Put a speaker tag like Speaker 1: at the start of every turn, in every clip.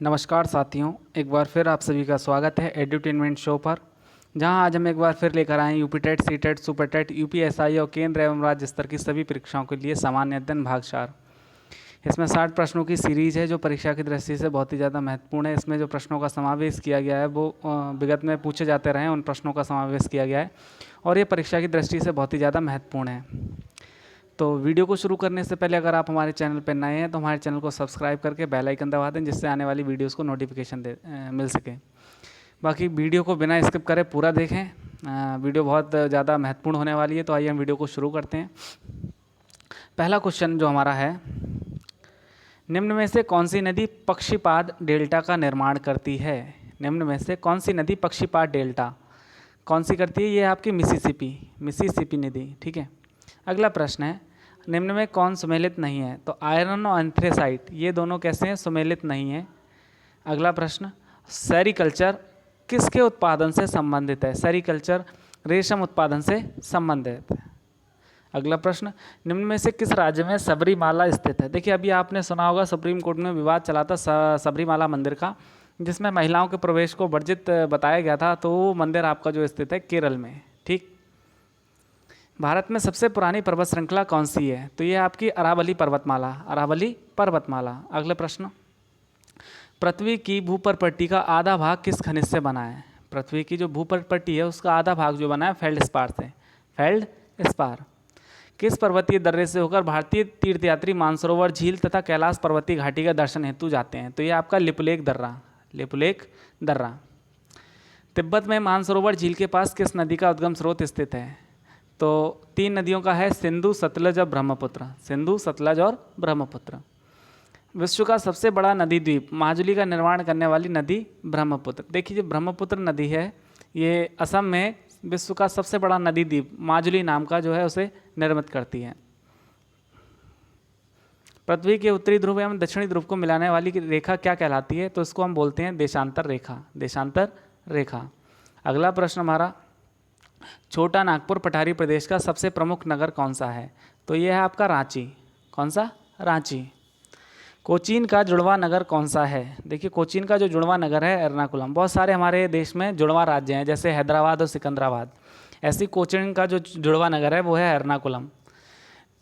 Speaker 1: नमस्कार साथियों, एक बार फिर आप सभी का स्वागत है एड्यूटेनमेंट शो पर, जहां आज हम एक बार फिर लेकर आए हैं UP TET, C TET, super TET, UPSI और केंद्र एवं राज्य स्तर की सभी परीक्षाओं के लिए सामान्य अध्ययन भाग 4। इसमें 60 प्रश्नों की सीरीज़ है जो परीक्षा की दृष्टि से बहुत ही ज़्यादा महत्वपूर्ण है। इसमें जो प्रश्नों का समावेश किया गया है वो विगत में पूछे जाते रहे हैं, उन प्रश्नों का समावेश किया गया है और ये परीक्षा की दृष्टि से बहुत ही ज़्यादा महत्वपूर्ण है। तो वीडियो को शुरू करने से पहले अगर आप हमारे चैनल पर नए हैं तो हमारे चैनल को सब्सक्राइब करके बेल आइकन दबा दें, जिससे आने वाली वीडियोस को नोटिफिकेशन मिल सके। बाकी वीडियो को बिना स्किप करे पूरा देखें, वीडियो बहुत ज़्यादा महत्वपूर्ण होने वाली है। तो आइए हम वीडियो को शुरू करते हैं। पहला क्वेश्चन जो हमारा है, निम्न में से कौन सी नदी पक्षीपाद डेल्टा का निर्माण करती है? निम्न में से कौन सी नदी पक्षीपाद डेल्टा कौन सी करती है? ये आपकी मिसिसिपी नदी। ठीक है। अगला प्रश्न है, निम्न में कौन सुमेलित नहीं है? तो आयरन और एंथ्रेसाइट ये दोनों कैसे हैं? सुमेलित नहीं है। अगला प्रश्न, सेरीकल्चर किसके उत्पादन से संबंधित है? सेरीकल्चर रेशम उत्पादन से संबंधित है। अगला प्रश्न, निम्न में से किस राज्य में सबरीमाला स्थित है? देखिए, अभी आपने सुना होगा सुप्रीम कोर्ट में विवाद चला था सबरीमाला मंदिर का, जिसमें महिलाओं के प्रवेश को वर्जित बताया गया था। तो वो मंदिर आपका जो स्थित है केरल में। ठीक। भारत में सबसे पुरानी पर्वत श्रृंखला कौन सी है? तो ये आपकी अरावली पर्वतमाला। अगला प्रश्न, पृथ्वी की भूपर्पट्टी का आधा भाग किस खनिज से बना है? पृथ्वी की जो भूपर्पट्टी है उसका आधा भाग जो बना है फेल्डस्पार से। फेल्डस्पार किस पर्वतीय दर्रे से होकर भारतीय तीर्थयात्री मानसरोवर झील तथा कैलाश पर्वतीय घाटी का दर्शन हेतु जाते हैं? तो ये आपका लिपुलेख दर्रा। तिब्बत में मानसरोवर झील के पास किस नदी का उद्गम स्रोत स्थित है? तो 3 नदियों का है, सिंधु, सतलज और ब्रह्मपुत्र। विश्व का सबसे बड़ा नदी द्वीप माजुली का निर्माण करने वाली नदी ब्रह्मपुत्र। देखिए, जो ब्रह्मपुत्र नदी है ये असम में विश्व का सबसे बड़ा नदी द्वीप माजुली नाम का जो है उसे निर्मित करती है। पृथ्वी के उत्तरी ध्रुव एवं दक्षिणी ध्रुव को मिलाने वाली रेखा क्या कहलाती है? तो इसको हम बोलते हैं देशांतर रेखा। अगला प्रश्न हमारा, छोटा नागपुर पठारी प्रदेश का सबसे प्रमुख नगर कौन सा है? तो यह है आपका रांची। कौन सा? रांची। कोचीन का जुड़वा नगर कौन सा है? देखिए, कोचीन का जो जुड़वा नगर है एर्नाकुलम। बहुत सारे हमारे देश में जुड़वा राज्य हैं, जैसे हैदराबाद और सिकंदराबाद। ऐसी कोचीन का जो जुड़वा नगर है वो है एर्नाकुलम।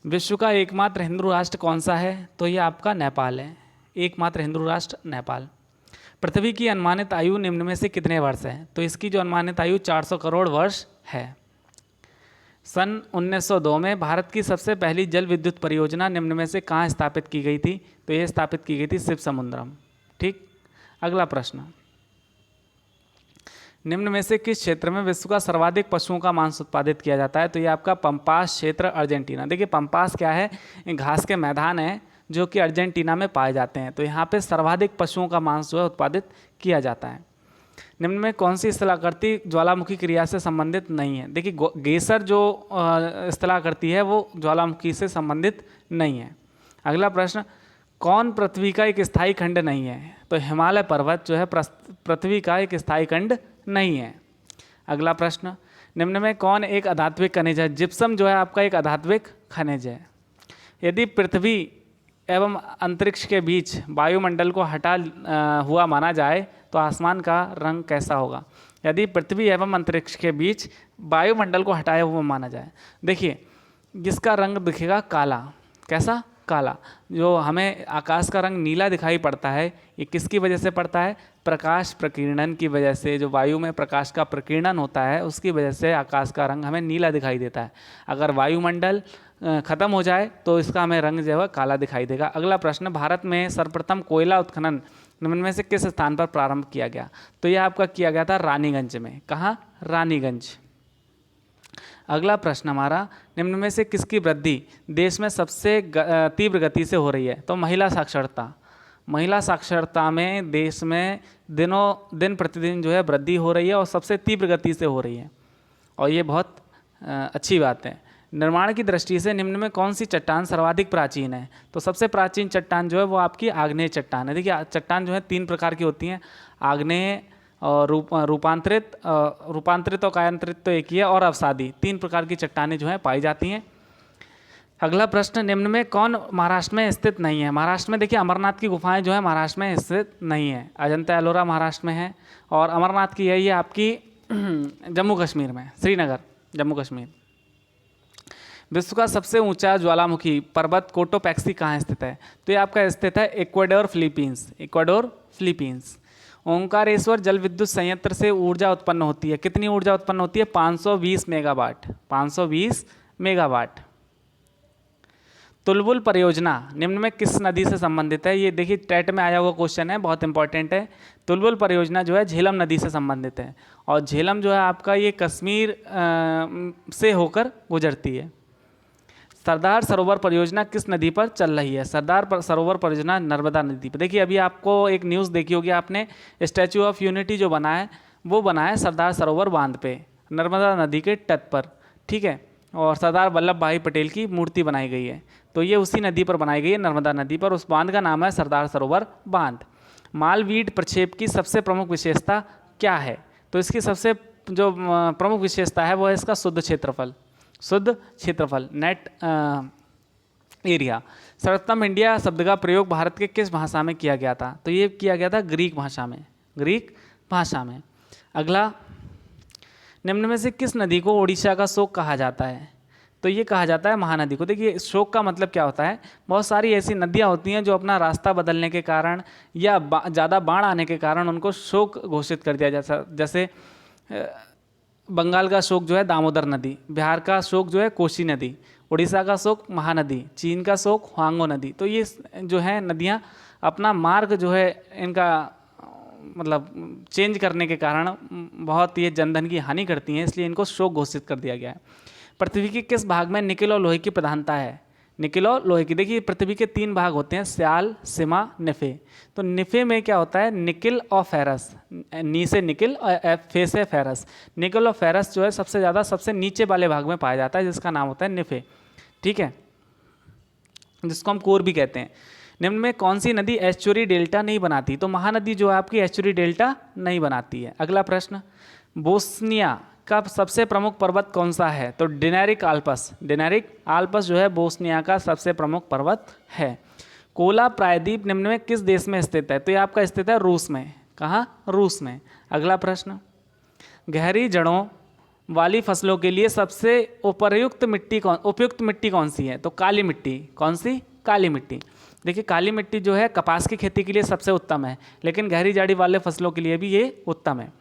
Speaker 1: विश्व का एकमात्र हिंदू राष्ट्र कौन सा है? तो ये आपका नेपाल है। एकमात्र हिंदू राष्ट्र नेपाल। पृथ्वी की अनुमानित आयु निम्न में से कितने वर्ष है? तो इसकी जो अनुमानित आयु 400 करोड़ वर्ष है। सन 1902 में भारत की सबसे पहली जल विद्युत परियोजना निम्न में से कहाँ स्थापित की गई थी? तो यह स्थापित की गई थी शिवसमुद्रम। ठीक। अगला प्रश्न, निम्न में से किस क्षेत्र में विश्व का सर्वाधिक पशुओं का मांस उत्पादित किया जाता है? तो ये आपका पंपास क्षेत्र, अर्जेंटीना। देखिए, पंपास क्या है? घास के मैदान है जो कि अर्जेंटीना में पाए जाते हैं। तो यहाँ पे सर्वाधिक पशुओं का मांस जो है उत्पादित किया जाता है। निम्न में कौन सी स्थलाकृति ज्वालामुखी क्रिया से संबंधित नहीं है? देखिए, गेसर जो स्थलाकृति है वो ज्वालामुखी से संबंधित नहीं है। अगला प्रश्न, कौन पृथ्वी का एक स्थायी खंड नहीं है? तो हिमालय पर्वत जो है पृथ्वी का एक स्थायी खंड नहीं है। अगला प्रश्न, निम्न में कौन एक अधात्विक खनिज है? जिप्सम जो है आपका एक अधात्विक खनिज है। यदि पृथ्वी एवं अंतरिक्ष के बीच वायुमंडल को हटा हुआ माना जाए तो आसमान का रंग कैसा होगा? यदि पृथ्वी एवं अंतरिक्ष के बीच वायुमंडल को हटाया हुआ माना जाए, देखिए जिसका रंग दिखेगा काला। कैसा? काला। जो हमें आकाश का रंग नीला दिखाई पड़ता है, ये किसकी वजह से पड़ता है? प्रकाश प्रकीर्णन की वजह से। जो वायु में प्रकाश का प्रकीर्णन होता है उसकी वजह से आकाश का रंग हमें नीला दिखाई देता है। अगर वायुमंडल खत्म हो जाए तो इसका हमें रंग जो है काला दिखाई देगा। अगला प्रश्न, भारत में सर्वप्रथम कोयला उत्खनन निम्न में से किस स्थान पर प्रारंभ किया गया? तो यह आपका किया गया था रानीगंज में। कहाँ? रानीगंज। अगला प्रश्न हमारा, निम्न में से किसकी वृद्धि देश में सबसे तीव्र गति से हो रही है? तो महिला साक्षरता में देश में दिन प्रतिदिन जो है वृद्धि हो रही है और सबसे तीव्र गति से हो रही है, और ये बहुत अच्छी बात है। निर्माण की दृष्टि से निम्न में कौन सी चट्टान सर्वाधिक प्राचीन है? तो सबसे प्राचीन चट्टान जो है वो आपकी आग्नेय चट्टान है। देखिए, चट्टान जो है 3 प्रकार की होती हैं, आग्नेय और रूपांतरित और कायांतरित तो एक ही है, और अवसादी। 3 प्रकार की चट्टानें जो हैं पाई जाती हैं। अगला प्रश्न, निम्न में कौन महाराष्ट्र में स्थित नहीं है? महाराष्ट्र में देखिए अमरनाथ की गुफाएं जो है महाराष्ट्र में स्थित नहीं है। अजंता एलोरा महाराष्ट्र में है और अमरनाथ की यही है आपकी जम्मू कश्मीर में, श्रीनगर, जम्मू कश्मीर। विश्व का सबसे ऊंचा ज्वालामुखी पर्वत कोटोपैक्सी कहाँ स्थित है? तो ये आपका स्थित है Ecuador, Philippines. Ecuador, Philippines. Omkareshwar जल विद्युत संयंत्र से ऊर्जा उत्पन्न होती है। कितनी ऊर्जा उत्पन्न होती है? 520 मेगावाट। 520 मेगावाट। तुलबुल परियोजना निम्न में किस नदी से संबंधित है? ये देखिए टेट में आया हुआ क्वेश्चन है, बहुत इंपॉर्टेंट है। तुलबुल परियोजना जो है झेलम नदी से संबंधित है और झेलम जो है आपका ये कश्मीर से होकर गुजरती है। सरदार सरोवर परियोजना किस नदी पर चल रही है? सरदार सरोवर परियोजना नर्मदा नदी पर। देखिए अभी आपको एक न्यूज़ देखी होगी आपने, स्टैचू ऑफ यूनिटी जो बना है वो बना है सरदार सरोवर बांध पे, नर्मदा नदी के तट पर, ठीक है। और सरदार वल्लभ भाई पटेल की मूर्ति बनाई गई है, तो ये उसी नदी पर बनाई गई है, नर्मदा नदी पर। उस बांध का नाम है सरदार सरोवर बांध। मालवीड प्रक्षेप की सबसे प्रमुख विशेषता क्या है? तो इसकी सबसे जो प्रमुख विशेषता है वो है इसका शुद्ध क्षेत्रफल। शुद्ध क्षेत्रफल, नेट एरिया। सर्वोत्तम इंडिया शब्द का प्रयोग भारत के किस भाषा में किया गया था? तो ये किया गया था ग्रीक भाषा में, ग्रीक भाषा में। अगला, निम्न में से किस नदी को ओडिशा का शोक कहा जाता है? तो ये कहा जाता है महानदी को। देखिए शोक का मतलब क्या होता है, बहुत सारी ऐसी नदियाँ होती हैं जो अपना रास्ता बदलने के कारण या ज़्यादा बाढ़ आने के कारण उनको शोक घोषित कर दिया जाता। जैसे बंगाल का शोक जो है दामोदर नदी, बिहार का शोक जो है कोसी नदी, उड़ीसा का शोक महानदी, चीन का शोक ह्वांगो नदी। तो ये जो है नदियाँ अपना मार्ग जो है इनका मतलब चेंज करने के कारण बहुत ये जनधन की हानि करती हैं, इसलिए इनको शोक घोषित कर दिया गया है। पृथ्वी के किस भाग में निकिल और लोहे की प्रधानता है? निकिल और लोहे की। देखिए पृथ्वी के 3 भाग होते हैं, स्याल, सिमा, निफे। तो निफे में क्या होता है? निकिल और फेरस। नी से निकिल और फे से फेरस। निकिल और फेरस जो है सबसे ज़्यादा सबसे नीचे वाले भाग में पाया जाता है, जिसका नाम होता है निफे, ठीक है, जिसको हम कोर भी कहते हैं। निम्न में कौन सी नदी एस्चुरी डेल्टा नहीं बनाती? तो महानदी जो है आपकी एस्चुरी डेल्टा नहीं बनाती है। अगला प्रश्न, बोस्निया का सबसे प्रमुख पर्वत कौन सा है? तो डिनेरिक आल्पस। डिनेरिक आल्पस जो है बोस्निया का सबसे प्रमुख पर्वत है। कोला प्रायद्वीप निम्न में किस देश में स्थित है? तो ये आपका स्थित है रूस में। कहाँ? रूस में। अगला प्रश्न, गहरी जड़ों वाली फसलों के लिए सबसे उपयुक्त मिट्टी कौन सी है? तो काली मिट्टी। कौन सी? काली मिट्टी। देखिए काली मिट्टी जो है कपास की खेती के लिए सबसे उत्तम है, लेकिन गहरी जड़ी वाले फसलों के लिए भी ये उत्तम है।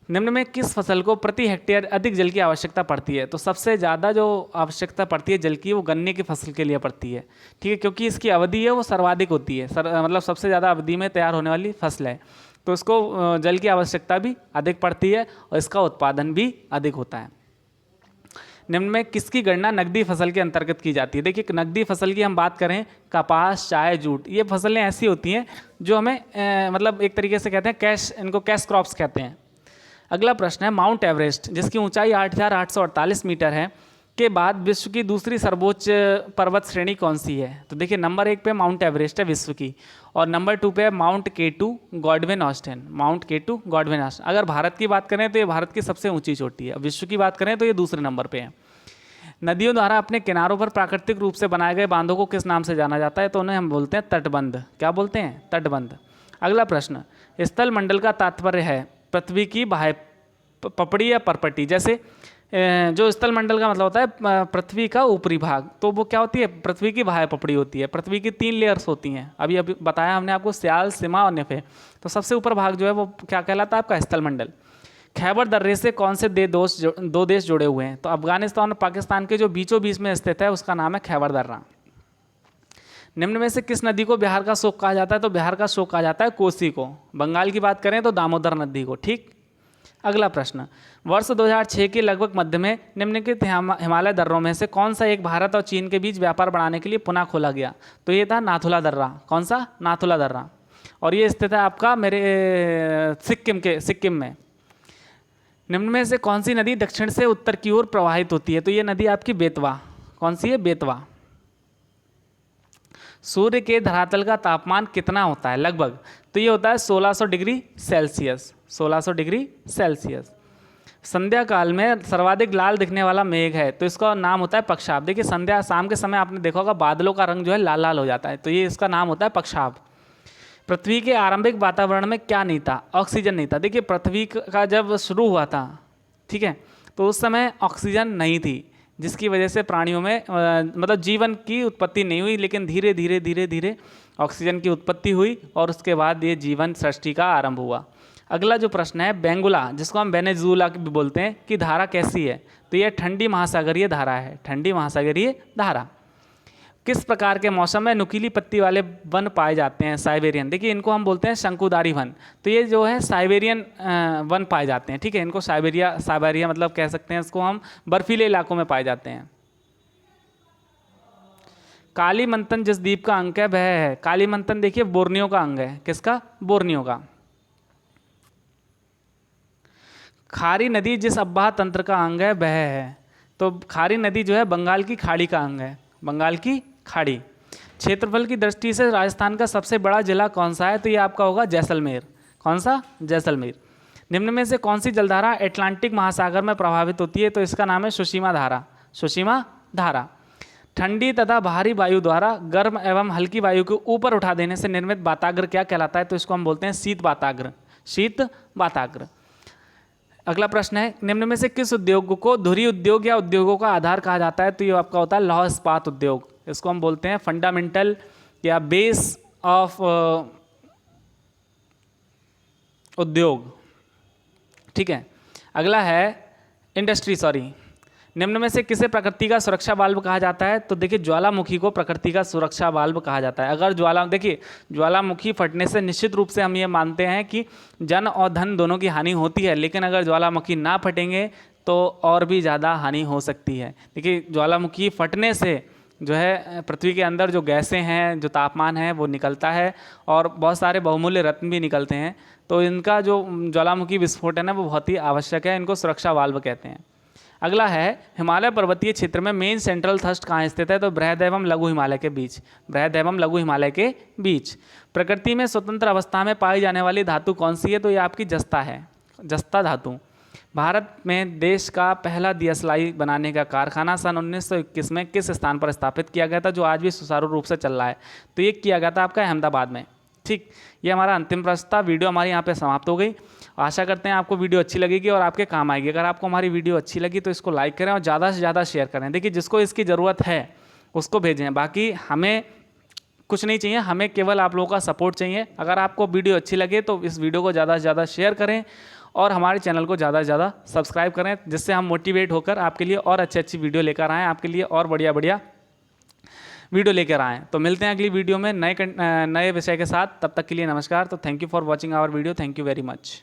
Speaker 1: निम्न में किस फसल को प्रति हेक्टेयर अधिक जल की आवश्यकता पड़ती है? तो सबसे ज़्यादा जो आवश्यकता पड़ती है जल की वो गन्ने की फसल के लिए पड़ती है, ठीक है, क्योंकि इसकी अवधि है वो सर्वाधिक होती है, मतलब सबसे ज़्यादा अवधि में तैयार होने वाली फसल है, तो इसको जल की आवश्यकता भी अधिक पड़ती है और इसका उत्पादन भी अधिक होता है। निम्न में किसकी गणना नकदी फसल के अंतर्गत की जाती है? देखिए नकदी फसल की हम बात करें, कपास, चाय, जूट, ये फसलें ऐसी होती हैं जो हमें मतलब एक तरीके से कहते हैं कैश, इनको कैश क्रॉप्स कहते हैं। अगला प्रश्न है, माउंट एवरेस्ट जिसकी ऊंचाई 8,848 मीटर है के बाद विश्व की दूसरी सर्वोच्च पर्वत श्रेणी कौन सी है? तो देखिए नंबर 1 पे माउंट एवरेस्ट है विश्व की, और नंबर 2 पे है mount K2 Godwin Austen. Mount K2 Godwin Austen. अगर भारत की बात करें तो ये भारत की सबसे ऊंची चोटी है, विश्व की बात करें तो ये दूसरे नंबर पे है। नदियों द्वारा अपने किनारों पर प्राकृतिक रूप से बनाए गए बांधों को किस नाम से जाना जाता है? तो उन्हें हम बोलते हैं तटबंध। क्या बोलते हैं? तटबंध। अगला प्रश्न, स्थल मंडल का तात्पर्य है पृथ्वी की बाह्य पपड़ी या परपटी। जैसे जो स्थल मंडल का मतलब होता है पृथ्वी का ऊपरी भाग, तो वो क्या होती है? पृथ्वी की बाह्य पपड़ी होती है। पृथ्वी की 3 लेयर्स होती हैं, अभी बताया हमने आपको, स्याल, सिमा और निफे। तो सबसे ऊपर भाग जो है वो क्या कहलाता है? आपका स्थल मंडल। खैबर दर्रे से कौन से दो देश जुड़े हुए हैं? तो अफगानिस्तान और पाकिस्तान के जो बीचों बीच में स्थित है उसका नाम है खैबर दर्रा। निम्न में से किस नदी को बिहार का शोक कहा जाता है? तो बिहार का शोक कहा जाता है कोसी को। बंगाल की बात करें तो दामोदर नदी को, ठीक। अगला प्रश्न, वर्ष 2006 के लगभग मध्य में निम्नलिखित हिमालय दर्रों में से कौन सा एक भारत और चीन के बीच व्यापार बढ़ाने के लिए पुनः खोला गया? तो ये था नाथुला दर्रा। कौन सा? नाथुला दर्रा। और ये स्थित है आपका मेरे सिक्किम में। निम्न में से कौन सी नदी दक्षिण से उत्तर की ओर प्रवाहित होती है? तो ये नदी आपकी बेतवा। कौन सी है? बेतवा। सूर्य के धरातल का तापमान कितना होता है लगभग? तो ये होता है 1600 डिग्री सेल्सियस। 1600 degree Celsius. संध्या काल में सर्वाधिक लाल दिखने वाला मेघ है तो इसका नाम होता है पक्षाभ। देखिए संध्या शाम के समय आपने देखा होगा बादलों का रंग जो है लाल लाल हो जाता है, तो ये इसका नाम होता है पक्षाभ। पृथ्वी के आरंभिक वातावरण में क्या नहीं था? ऑक्सीजन नहीं था। देखिए पृथ्वी का जब शुरू हुआ था, ठीक है, तो उस समय ऑक्सीजन नहीं थी, जिसकी वजह से प्राणियों में मतलब जीवन की उत्पत्ति नहीं हुई, लेकिन धीरे धीरे धीरे धीरे ऑक्सीजन की उत्पत्ति हुई और उसके बाद ये जीवन सृष्टि का आरंभ हुआ। अगला जो प्रश्न है, बेंगुला जिसको हम वेनेजुला भी बोलते हैं की धारा कैसी है? तो यह ठंडी महासागरीय धारा है, ठंडी महासागरीय धारा। किस प्रकार के मौसम में नुकीली पत्ती वाले वन पाए जाते हैं? साइबेरियन। देखिए इनको हम बोलते हैं शंकुधारी वन, तो ये जो है साइबेरियन वन पाए जाते हैं, ठीक है। इनको साइबेरिया मतलब कह सकते हैं, इसको हम बर्फीले इलाकों में पाए जाते हैं। कालीमंथन जिस द्वीप का अंग है वह है, कालीमंथन देखिए बोर्नियो का अंग है। किसका? बोर्नियो का। खारी नदी जिस अब्बाह तंत्र का अंग है वह है, तो खारी नदी जो है बंगाल की खाड़ी का अंग है, बंगाल की खाड़ी। क्षेत्रफल की दृष्टि से राजस्थान का सबसे बड़ा जिला कौन सा है? तो ये आपका होगा जैसलमेर। कौन सा? जैसलमेर। निम्न में से कौन सी जलधारा अटलांटिक महासागर में प्रभावित होती है? तो इसका नाम है सुषमा धारा, सुषमा धारा। ठंडी तथा भारी वायु द्वारा गर्म एवं हल्की वायु को ऊपर उठा देने से निर्मित वाताग्र क्या कहलाता है? तो इसको हम बोलते हैं शीत वाताग्र, शीत वाताग्र। अगला प्रश्न है, निम्न में से किस उद्योग को धुरी उद्योग या उद्योगों का आधार कहा जाता है? तो ये आपका होता है लौह इस्पात उद्योग। इसको हम बोलते हैं फंडामेंटल या बेस ऑफ उद्योग, ठीक है। अगला है इंडस्ट्री, निम्न में से किसे प्रकृति का सुरक्षा वाल्व कहा जाता है? तो देखिए ज्वालामुखी को प्रकृति का सुरक्षा वाल्व कहा जाता है। अगर देखिए ज्वालामुखी फटने से निश्चित रूप से हम ये मानते हैं कि जन और धन दोनों की हानि होती है, लेकिन अगर ज्वालामुखी ना फटेंगे तो और भी ज़्यादा हानि हो सकती है। देखिए ज्वालामुखी फटने से जो है पृथ्वी के अंदर जो गैसें हैं, जो तापमान है वो निकलता है और बहुत सारे बहुमूल्य रत्न भी निकलते हैं। तो इनका जो ज्वालामुखी विस्फोट है ना वो बहुत ही आवश्यक है, इनको सुरक्षा वाल्व कहते हैं। अगला है, हिमालय पर्वतीय क्षेत्र में मेन सेंट्रल थ्रस्ट कहाँ स्थित है? तो बृहद एवं लघु हिमालय के बीच, बृहद एवं लघु हिमालय के बीच। प्रकृति में स्वतंत्र अवस्था में पाई जाने वाली धातु कौन सी है? तो ये आपकी जस्ता है, जस्ता धातु। भारत में देश का पहला दियसलाई बनाने का कारखाना सन 1921 में किस स्थान पर स्थापित किया गया था, जो आज भी सुचारू रूप से चल रहा है? तो ये किया गया था आपका अहमदाबाद में, ठीक। ये हमारा अंतिम प्रश्न था। वीडियो हमारी यहाँ पे समाप्त हो गई। आशा करते हैं आपको वीडियो अच्छी लगेगी और आपके काम आएगी। अगर आपको हमारी वीडियो अच्छी लगी तो इसको लाइक करें और ज़्यादा से ज़्यादा शेयर करें। देखिए जिसको इसकी ज़रूरत है उसको भेजें, बाकी हमें कुछ नहीं चाहिए, हमें केवल आप लोगों का सपोर्ट चाहिए। अगर आपको वीडियो अच्छी लगे तो इस वीडियो को ज़्यादा से ज़्यादा शेयर करें और हमारे चैनल को ज़्यादा से ज़्यादा सब्सक्राइब करें, जिससे हम मोटिवेट होकर आपके लिए और अच्छी वीडियो लेकर आएँ, आपके लिए और बढ़िया वीडियो लेकर आएँ। तो मिलते हैं अगली वीडियो में नए विषय के साथ। तब तक के लिए नमस्कार। तो thank you for watching our video. Thank you very much.